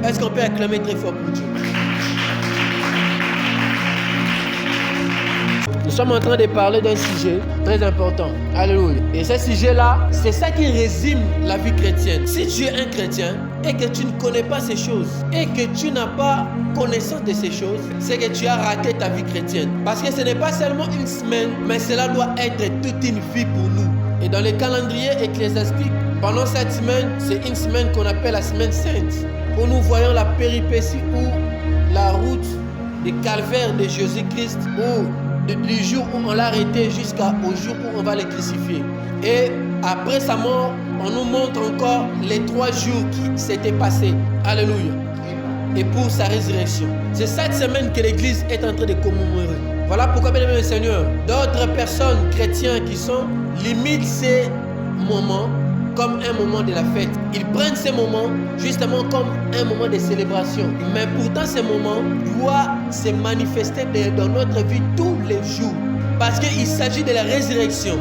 Est-ce qu'on peut acclamer très fort pour Dieu? Nous sommes en train de parler d'un sujet très important. Alléluia. Et ce sujet-là, c'est ça qui résume la vie chrétienne. Si tu es un chrétien et que tu ne connais pas ces choses et que tu n'as pas connaissance de ces choses, c'est que tu as raté ta vie chrétienne. Parce que ce n'est pas seulement une semaine, mais cela doit être toute une vie pour nous. Et dans le calendrier ecclésiastique, pendant cette semaine, c'est une semaine qu'on appelle la semaine sainte, où nous voyons la péripétie ou la route du calvaire de Jésus-Christ, ou du jour où on l'a arrêté jusqu'au jour où on va le crucifier. Et après sa mort, on nous montre encore les 3 jours qui s'étaient passés. Alléluia. Et pour sa résurrection. C'est cette semaine que l'Église est en train de commémorer. Voilà pourquoi, bien aimé le Seigneur, d'autres personnes chrétiennes qui sont limitent ces moments comme un moment de la fête. Ils prennent ces moments justement comme un moment de célébration. Mais pourtant, ces moments doivent se manifester dans notre vie tous les jours. Parce qu'il s'agit de la résurrection.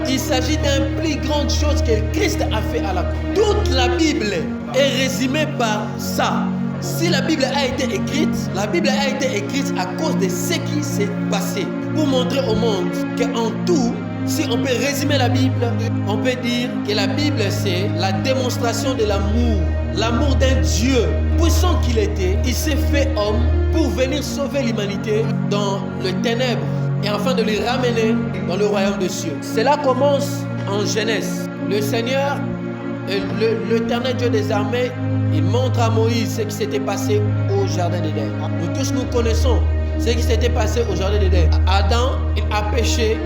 Il s'agit d'une plus grande chose que Christ a fait à la croix. Toute la Bible est résumée par ça. Si la Bible a été écrite, la Bible a été écrite à cause de ce qui s'est passé. Pour montrer au monde qu'en tout, si on peut résumer la Bible, on peut dire que la Bible, c'est la démonstration de l'amour. L'amour d'un Dieu puissant qu'il était. Il s'est fait homme pour venir sauver l'humanité dans le ténèbre et afin de les ramener dans le royaume des cieux. Cela commence en Genèse. Le Seigneur, l'Éternel Dieu des armées, il montre à Moïse ce qui s'était passé au jardin d'Éden. Nous tous nous connaissons ce qui s'était passé au jardin d'Éden. Adam, il a péché.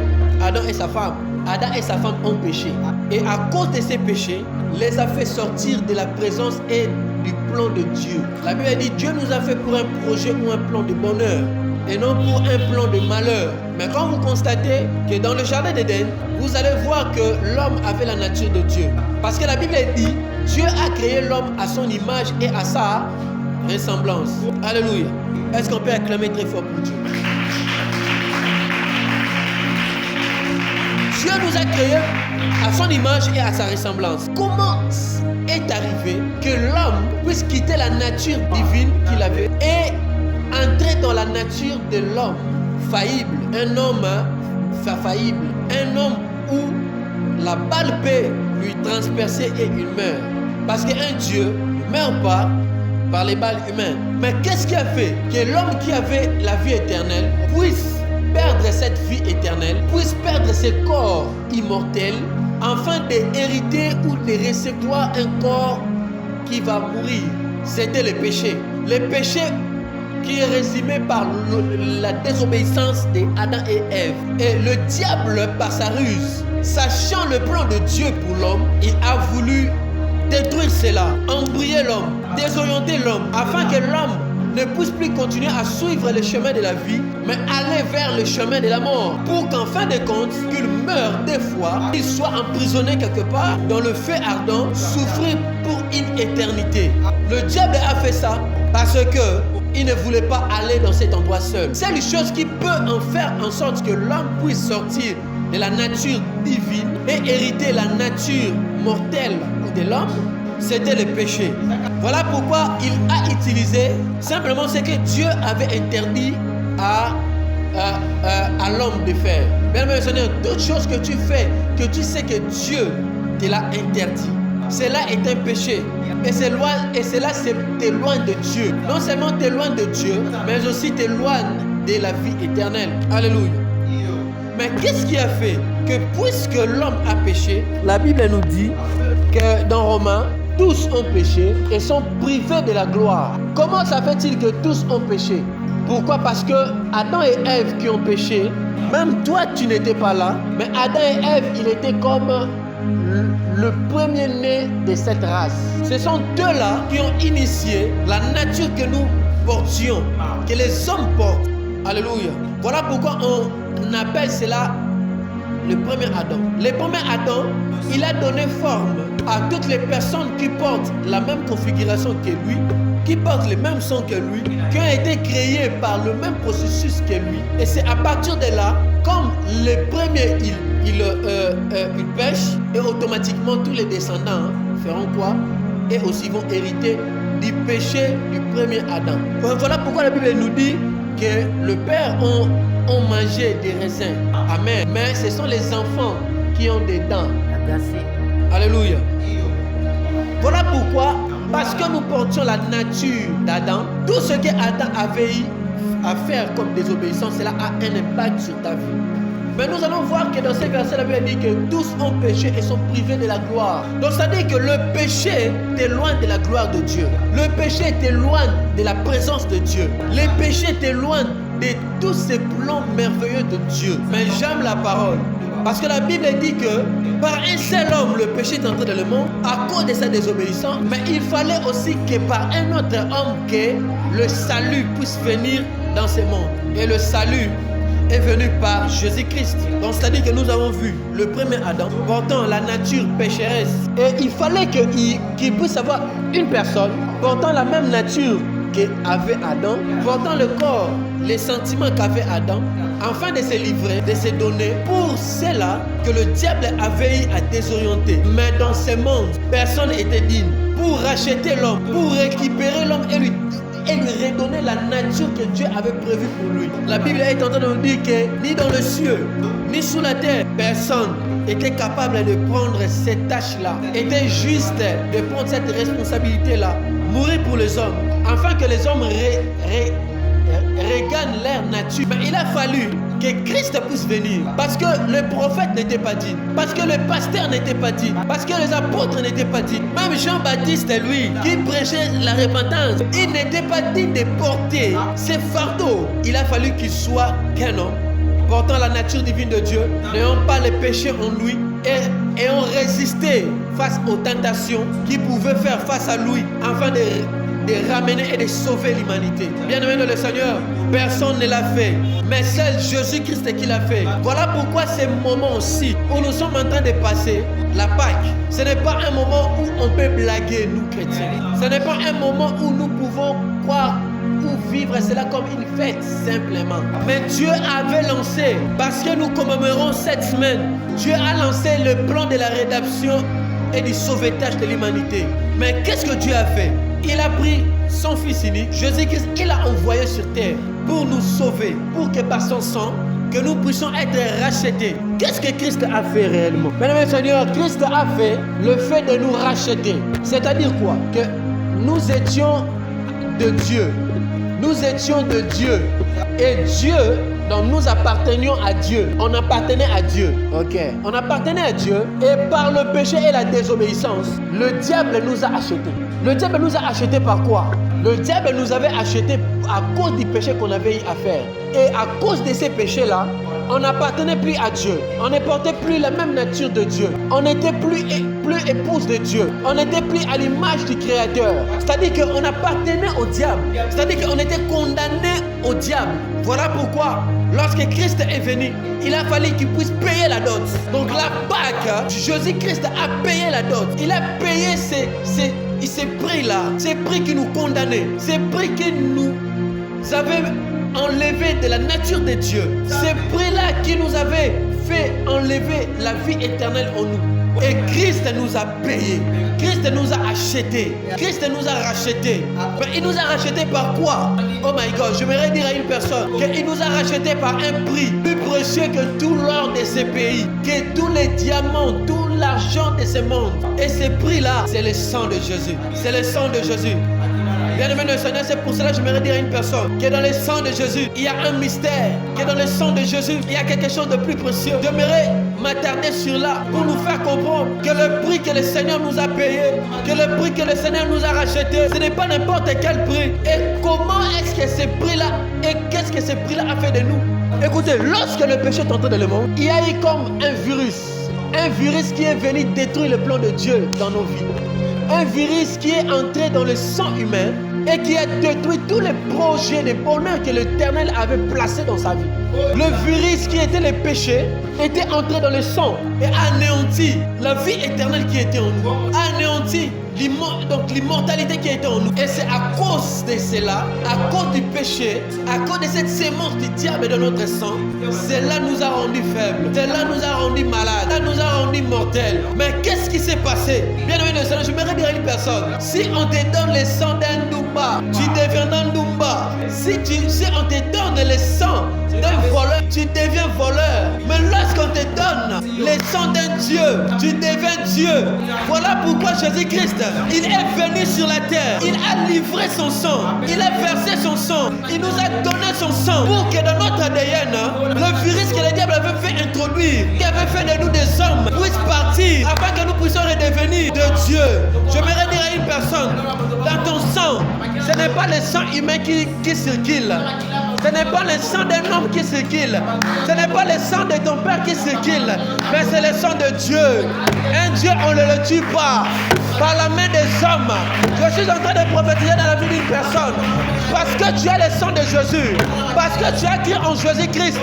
Adam et sa femme. Adam et sa femme ont péché. Et à cause de ces péchés, les a fait sortir de la présence et du plan de Dieu. La Bible dit, Dieu nous a fait pour un projet ou un plan de bonheur et non pour un plan de malheur. Mais quand vous constatez que dans le jardin d'Éden, vous allez voir que l'homme avait la nature de Dieu. Parce que la Bible dit, Dieu a créé l'homme à son image et à sa ressemblance. Alléluia. Est-ce qu'on peut acclamer très fort pour Dieu? Dieu nous a créés à son image et à sa ressemblance. Comment est arrivé que l'homme puisse quitter la nature divine qu'il avait et entrer dans la nature de l'homme faillible, un homme faillible, un homme où la balle peut lui transpercer et il meurt? Parce qu'un Dieu ne meurt pas par les balles humaines. Mais qu'est-ce qui a fait que l'homme qui avait la vie éternelle puisse perdre cette vie éternelle, puisse perdre ce corps immortel, afin d'hériter ou de recevoir un corps qui va mourir? C'était le péché. Le péché qui est résumé par la désobéissance d'Adam et Ève. Et le diable, par sa ruse, sachant le plan de Dieu pour l'homme, il a voulu détruire cela, embrouiller l'homme, désorienter l'homme, afin que l'homme ne puisse plus continuer à suivre le chemin de la vie, mais aller vers le chemin de la mort, pour qu'en fin de compte, qu'il meure des fois, qu'il soit emprisonné quelque part dans le feu ardent, souffrir pour une éternité. Le diable a fait ça parce que il ne voulait pas aller dans cet endroit seul. C'est une chose qui peut en faire en sorte que l'homme puisse sortir de la nature divine et hériter la nature mortelle de l'homme. C'était le péché. Voilà pourquoi il a utilisé simplement ce que Dieu avait interdit à l'homme de faire. Bien aimé Seigneur, toute chose que tu fais, que tu sais que Dieu te l'a interdit, cela est un péché. Et cela t'éloigne de Dieu. Non seulement t'éloigne de Dieu, mais aussi t'éloigne de la vie éternelle. Alléluia. Mais qu'est-ce qui a fait que puisque l'homme a péché, la Bible nous dit que dans Romains, tous ont péché et sont privés de la gloire. Comment ça fait-il que tous ont péché? Pourquoi? Parce que Adam et Ève qui ont péché, même toi tu n'étais pas là, mais Adam et Ève, il était comme le premier-né de cette race. Ce sont eux-là qui ont initié la nature que nous portions, que les hommes portent. Alléluia. Voilà pourquoi on appelle cela le premier Adam. Le premier Adam, il a donné forme à toutes les personnes qui portent la même configuration que lui, qui portent le même sang que lui, qui ont été créées par le même processus que lui. Et c'est à partir de là, comme le premier, il pêche, et automatiquement tous les descendants feront quoi? Et aussi vont hériter du péché du premier Adam. Voilà pourquoi la Bible nous dit que le Père ont mangé des raisins. Amen. Mais ce sont les enfants qui ont des dents. Alléluia. Voilà pourquoi, parce que nous portions la nature d'Adam, tout ce que Adam avait eu à faire comme désobéissance, cela a un impact sur ta vie. Mais nous allons voir que dans ces versets, la Bible dit que tous ont péché et sont privés de la gloire. Donc ça dit que le péché t'éloigne de la gloire de Dieu. Le péché t'éloigne de la présence de Dieu. Le péché t'éloigne de tous ces plans merveilleux de Dieu. Mais j'aime la parole. Parce que la Bible dit que par un seul homme, le péché est entré dans le monde à cause de sa désobéissance. Mais il fallait aussi que par un autre homme, que le salut puisse venir dans ce monde. Et le salut est venu par Jésus-Christ. Donc c'est-à-dire que nous avons vu le premier Adam portant la nature pécheresse. Et il fallait qu'il puisse avoir une personne portant la même nature qu'avait Adam, portant le corps, les sentiments qu'avait Adam, afin de se livrer, de se donner pour cela que le diable avait eu à désorienter. Mais dans ce monde, personne n'était digne pour racheter l'homme, pour récupérer l'homme et lui redonner la nature que Dieu avait prévue pour lui. La Bible est en train de nous dire que ni dans le ciel, ni sous la terre, personne était capable de prendre cette tâche-là, était juste de prendre cette responsabilité-là, mourir pour les hommes, afin que les hommes regagnent leur nature. Mais il a fallu que Christ puisse venir, parce que le prophète n'était pas digne, parce que le pasteur n'était pas digne, parce que les apôtres n'étaient pas dignes. Même Jean-Baptiste, lui, qui prêchait la repentance, il n'était pas digne de porter ces fardeaux. Il a fallu qu'il soit qu'un homme, portant la nature divine de Dieu, n'ayant pas les péchés en lui, et ayant résisté face aux tentations qu'il pouvait faire face à lui, afin de ramener et de sauver l'humanité. Bien-aimé dans le Seigneur, personne ne l'a fait, mais seul Jésus-Christ qui l'a fait. Voilà pourquoi ces moments aussi où nous sommes en train de passer la Pâque, ce n'est pas un moment où on peut blaguer, nous chrétiens. Ce n'est pas un moment où nous pouvons croire ou vivre cela comme une fête simplement. Mais Dieu avait lancé, parce que nous commémorons cette semaine, Dieu a lancé le plan de la rédemption et du sauvetage de l'humanité. Mais qu'est-ce que Dieu a fait? Il a pris son Fils unique, Jésus-Christ, il l'a envoyé sur terre pour nous sauver, pour que par son sang, que nous puissions être rachetés. Qu'est-ce que Christ a fait réellement? Mesdames et Seigneurs, Christ a fait le fait de nous racheter. C'est-à-dire quoi? Que nous étions de Dieu. Nous étions de Dieu. Et Dieu, donc nous appartenions à Dieu. On appartenait à Dieu. Ok. On appartenait à Dieu. Et par le péché et la désobéissance, le diable nous a achetés. Le diable nous a achetés par quoi? Le diable nous avait achetés à cause du péché qu'on avait eu à faire. Et à cause de ces péchés-là, on n'appartenait plus à Dieu. On ne portait plus la même nature de Dieu. On n'était plus épouse de Dieu. On n'était plus à l'image du Créateur. C'est-à-dire qu'on appartenait au diable. C'est-à-dire qu'on était condamné au diable. Voilà pourquoi, lorsque Christ est venu, il a fallu qu'il puisse payer la dot. Donc la Pâque, Jésus-Christ a payé la dot. Il a payé ces prix-là, ces prix qui nous condamnaient, ces prix qui nous avaient enlevé de la nature de Dieu, ces prix-là qui nous avaient fait enlever la vie éternelle en nous. Et Christ nous a payé, Christ nous a achetés, Christ nous a rachetés. Mais il nous a rachetés par quoi? Oh my God, j'aimerais dire à une personne qu'il nous a rachetés par un prix plus précieux que tout l'or de ces pays, que tous les diamants, tout l'argent de ce monde. Et ce prix-là, c'est le sang de Jésus. C'est le sang de Jésus. Bien-aimé dans le Seigneur, c'est pour cela que j'aimerais dire à une personne que dans le sang de Jésus, il y a un mystère. Que dans le sang de Jésus, il y a quelque chose de plus précieux. J'aimerais m'attarder sur là pour nous faire comprendre que le prix que le Seigneur nous a payé, que le prix que le Seigneur nous a racheté, ce n'est pas n'importe quel prix. Et comment est-ce que ce prix-là, et qu'est-ce que ce prix-là a fait de nous? Écoutez, lorsque le péché est entré dans le monde, il y a eu comme un virus qui est venu détruire le plan de Dieu dans nos vies. Un virus qui est entré dans le sang humain et qui a détruit tous les projets de bonheur que l'Éternel avait placés dans sa vie. Le virus qui était le péché était entré dans le sang et anéanti la vie éternelle qui était en nous, anéanti donc l'immortalité qui était en nous. Et c'est à cause de cela, à cause du péché, à cause de cette sémence du diable dans notre sang, cela nous a rendus faibles, cela nous a rendus malades, cela nous a rendus mortels. Mais qu'est-ce qui s'est passé? Bien aimé le Seigneur, je me dire à une personne, si on te donne le sang d'un Ndumba, tu deviens un Ndumba. Si on te donne le sang d'un voleur, tu deviens voleur. Mais lorsqu'on te donne le sang d'un Dieu, tu deviens Dieu. Voilà pourquoi Jésus-Christ, il est venu sur la terre, il a livré son sang, il a versé son sang, il nous a donné son sang pour que dans notre ADN, le virus que le diable avait fait introduire, qui avait fait de nous des hommes, puisse partir afin que nous puissions redevenir de Dieu. J'aimerais dire à une personne, dans ton sang, ce n'est pas le sang humain qui circule. Ce n'est pas le sang d'un homme qui circule. Ce n'est pas le sang de ton père qui circule. Mais c'est le sang de Dieu. Un Dieu, on ne le tue pas. Par la main des hommes. Je suis en train de prophétiser dans la vie d'une personne. Parce que tu as le sang de Jésus. Parce que tu as cru en Jésus-Christ.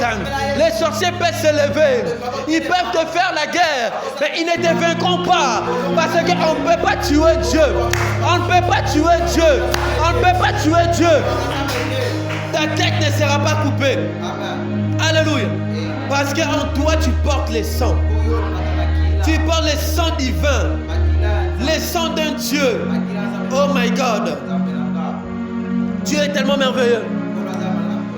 Les sorciers peuvent se lever. Ils peuvent te faire la guerre. Mais ils ne te vaincront pas. Parce qu'on ne peut pas tuer Dieu. On ne peut pas tuer Dieu. On ne peut pas tuer Dieu. Ta tête ne sera pas coupée. Alléluia. Parce qu'en toi tu portes le sang. Tu portes le sang divin. Le sang d'un Dieu. Oh my God. Dieu est tellement merveilleux.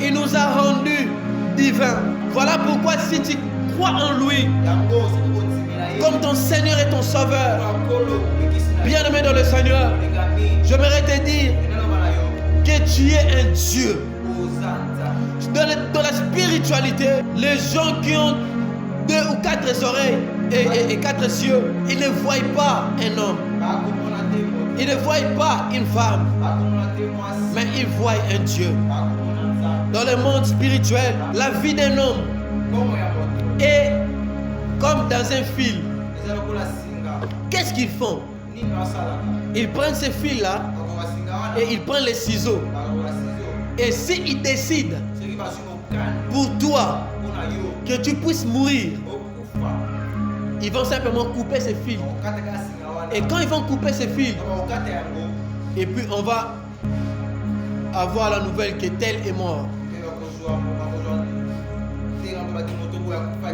Il nous a rendus divins. Voilà pourquoi si tu crois en lui, comme ton Seigneur et ton Sauveur, bien-aimé dans le Seigneur, j'aimerais te dire que tu es un Dieu. Dans la spiritualité, les gens qui ont 2 ou 4 oreilles et 4 yeux, ils ne voient pas un homme. Ils ne voient pas une femme. Mais ils voient un Dieu. Dans le monde spirituel, la vie d'un homme est comme dans un film. Qu'est-ce qu'ils font? Ils prennent ces fils-là et ils prennent les ciseaux. Et s'ils décident pour toi que tu puisses mourir, ils vont simplement couper ces fils. Et quand ils vont couper ces fils, et puis on va avoir la nouvelle que tel est mort.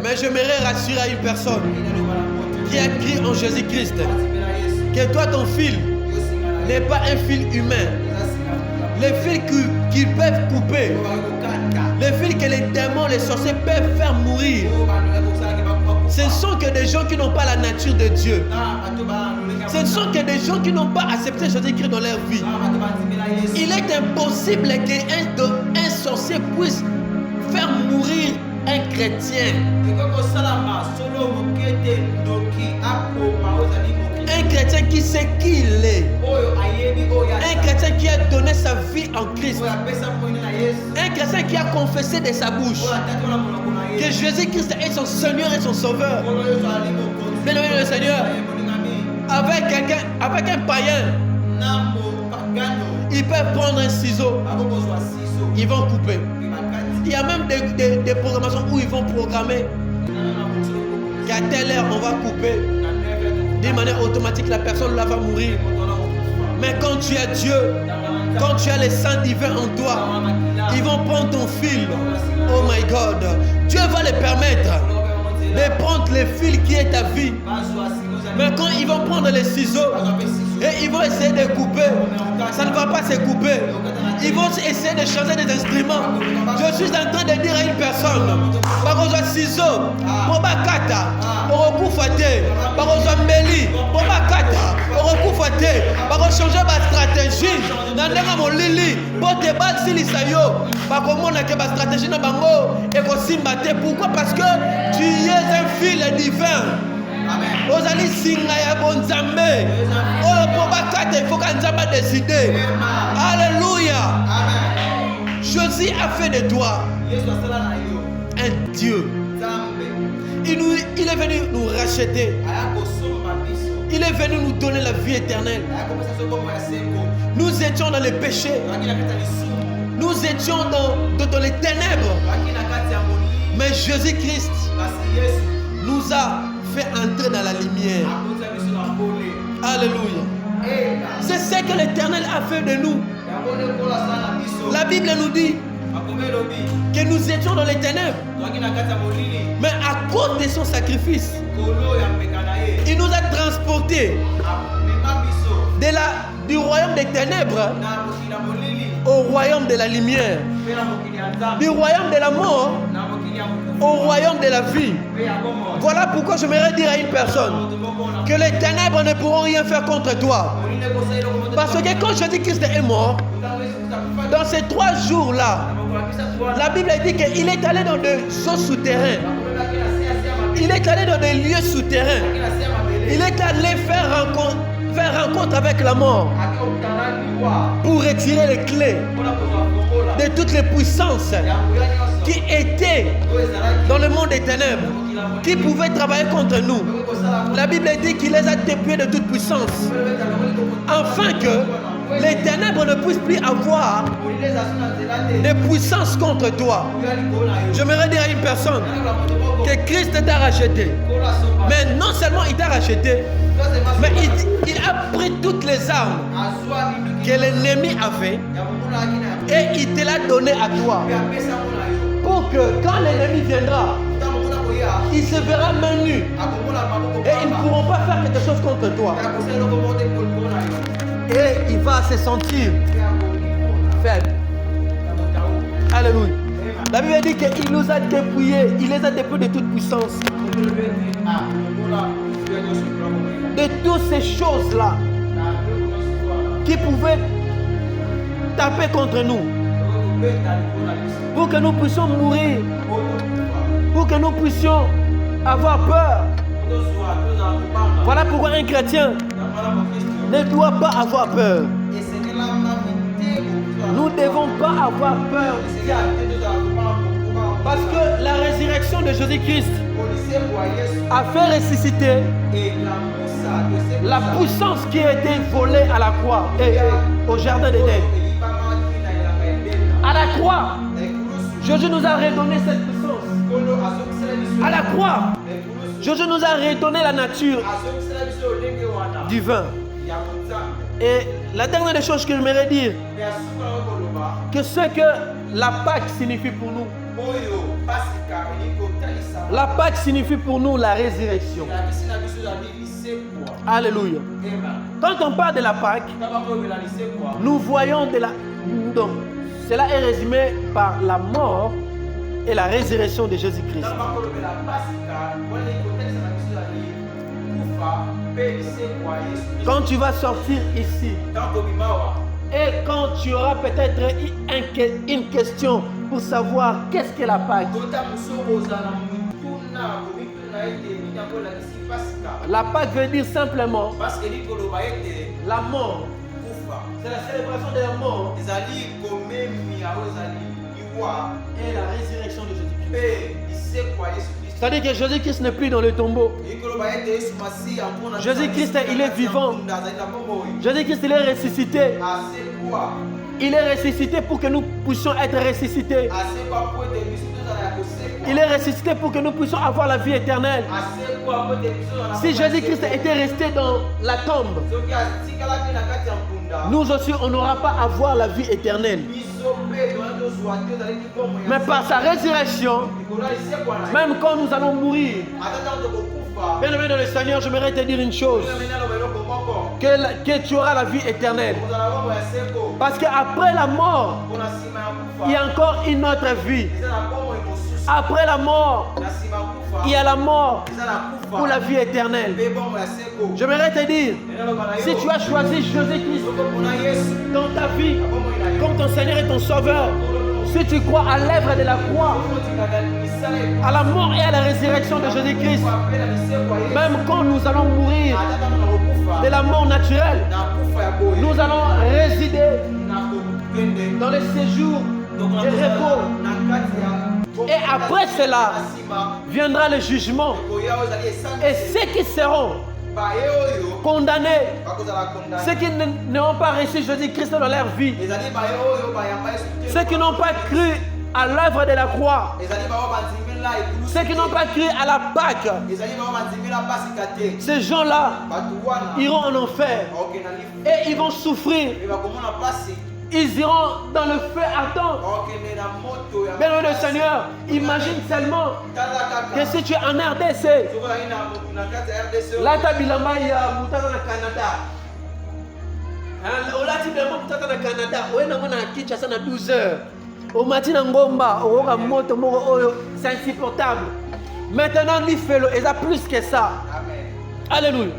Mais j'aimerais rassurer à une personne qui a cru en Jésus-Christ que toi ton fil n'est pas un fil humain. Les fils qu'ils peuvent couper, les fils que les démons, les sorciers peuvent faire mourir, ce ne sont que des gens qui n'ont pas la nature de Dieu. Ce ne sont que des gens qui n'ont pas accepté Jésus-Christ dans leur vie. Il est impossible qu'un sorcier puisse faire mourir un chrétien. Un chrétien qui sait qui il est. Un chrétien qui a donné sa vie en Christ. Un chrétien qui a confessé de sa bouche que Jésus-Christ est son Seigneur et son Sauveur. Bien-aimé le Seigneur, avec un païen, ils peuvent prendre un ciseau, ils vont couper. Il y a même des programmations où ils vont programmer qu'à telle heure on va couper. D'une manière automatique, la personne là va mourir. Mais quand tu as Dieu, quand tu as le sang divin en toi, ils vont prendre ton fil. Oh my God. Dieu va les permettre de prendre le fil qui est ta vie. Mais quand ils vont prendre les ciseaux et ils vont essayer de couper, ça ne va pas se couper. Ils vont essayer de changer des instruments. Je suis en train de dire à une personne, par exemple, ciseaux, pour bakata, pour recoufate, par exemple, meli, pour bakata, pour recoufate, par changer ma stratégie. Nandanga mon lili, pour te battre si l'isayo, par comment on a ma stratégie dans bango et qu'on s'y batte. Pourquoi? Parce que tu es un fil divin. Ozali singa ya bonzambe. Oh pour bakata, il faut qu'un zamba décide. Alléluia. Jésus a fait de toi un Dieu. Il est venu nous racheter. Il est venu nous donner la vie éternelle. Nous étions dans les péchés. Nous étions dans les ténèbres. Mais Jésus-Christ nous a fait entrer dans la lumière. Alléluia. C'est ce que l'Éternel a fait de nous. La Bible nous dit que nous étions dans les ténèbres. Mais à cause de son sacrifice, il nous a transportés du royaume des ténèbres au royaume de la lumière, du royaume de la mort au royaume de la vie. Voilà pourquoi j'aimerais dire à une personne que les ténèbres ne pourront rien faire contre toi. Parce que quand Jésus-Christ est mort, dans ces 3 jours-là, la Bible dit qu'il est allé dans des eaux souterrains. Il est allé dans des lieux souterrains. Il est allé faire rencontre avec la mort pour retirer les clés de toutes les puissances qui étaient dans le monde des ténèbres, qui pouvaient travailler contre nous. La Bible dit qu'il les a dépouillés de toute puissance, afin que les ténèbres ne puissent plus avoir de puissance contre toi. J'aimerais dire à une personne que Christ t'a racheté. Mais non seulement il t'a racheté, mais il a pris toutes les armes que l'ennemi avait et il te l'a donné à toi. Pour que quand l'ennemi viendra, il se verra main nue et ils ne pourront pas faire quelque chose contre toi. Et il va se sentir faible. Alléluia. La Bible dit qu'il nous a dépouillés, il les a dépouillés de toute puissance. De toutes ces choses-là qui pouvaient taper contre nous, pour que nous puissions mourir, pour que nous puissions avoir peur. Voilà pourquoi un chrétien ne doit pas avoir peur. Nous ne devons pas avoir peur. Parce que la résurrection de Jésus-Christ a fait ressusciter la puissance qui a été volée à la croix et au jardin d'Éden. À la croix, Jésus nous a redonné cette puissance. À la croix, Jésus nous a redonné la nature du vin. Et la dernière des choses que j'aimerais dire, que ce que la Pâque signifie pour nous. La Pâque signifie pour nous la résurrection. Alléluia. Quand on parle de la Pâque, nous voyons de la... Donc, cela est résumé par la mort et la résurrection de Jésus-Christ. Quand tu vas sortir ici, et quand tu auras peut-être une question pour savoir qu'est-ce que la Pâque, la Pâque veut dire simplement la mort. C'est la célébration de la mort et la résurrection de Jésus-Christ. C'est-à-dire que Jésus-Christ n'est plus dans le tombeau. Jésus-Christ, il est vivant. Jésus-Christ, il est ressuscité. Il est ressuscité pour que nous puissions être ressuscités. Il est ressuscité pour que nous puissions avoir la vie éternelle. Si Jésus-Christ était resté dans la tombe, nous aussi, on n'aura pas à avoir la vie éternelle. Mais par sa résurrection, même quand nous allons mourir, bien-aimé dans le Seigneur, j'aimerais te dire une chose, que tu auras la vie éternelle. Parce qu'après la mort, il y a encore une autre vie. Après la mort, il y a la mort pour la vie éternelle. J'aimerais te dire, si tu as choisi Jésus-Christ dans ta vie, comme ton Seigneur et ton Sauveur, si tu crois à l'œuvre de la croix, à la mort et à la résurrection de Jésus-Christ, même quand nous allons mourir de la mort naturelle, nous allons résider dans les séjours de repos. Et après cela, viendra le jugement. Et ceux qui seront condamnés, ceux qui n'ont pas reçu Jésus-Christ dans leur vie, ceux qui n'ont pas cru à l'œuvre de la croix, ceux qui n'ont pas cru à la Pâque, ces gens-là iront en enfer et ils vont souffrir Ils iront dans le feu ardent. Bien le Seigneur, imagine seulement que si tu es en RDC, là tu as bilamba ya mutata na Canada. Là tu bilamba mutata na Canada. Oye na mona Kinshasa na 12 heures. Au matin ngomba, oka moto moko oyo, c'est insupportable. Maintenant lui fait le, et ça plus que ça. Alléluia.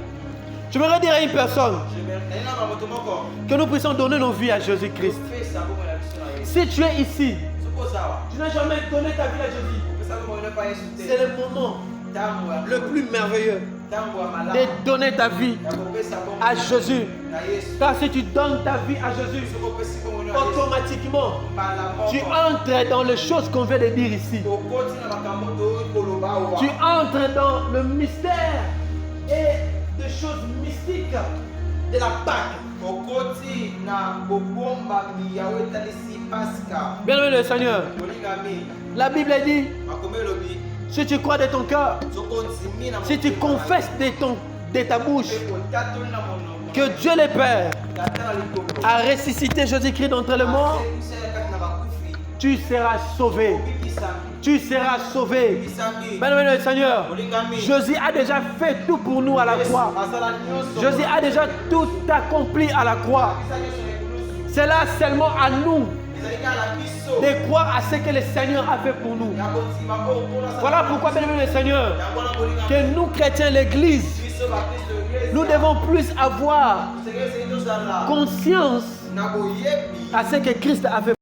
Je voudrais dire à une personne que nous puissions donner nos vies à Jésus-Christ. Si tu es ici, tu n'as jamais donné ta vie à Jésus, c'est le moment le plus merveilleux de donner ta vie à Jésus. Car si tu donnes ta vie à Jésus, automatiquement, tu entres dans les choses qu'on vient de dire ici. Tu entres dans le mystère et des choses mystiques de la Pâque. Bien-aimé le Seigneur, la Bible dit, si tu crois de ton cœur, si tu confesses de ta bouche que Dieu le Père a ressuscité Jésus-Christ d'entre les morts, tu seras sauvé. Tu seras sauvé. Bien-aimé le Seigneur, Jésus a déjà fait tout pour nous à la croix. Jésus a déjà tout accompli à la croix. C'est là seulement à nous de croire à ce que le Seigneur a fait pour nous. Voilà pourquoi, bien-aimé le Seigneur, que nous chrétiens, l'Église, nous devons plus avoir conscience à ce que Christ a fait.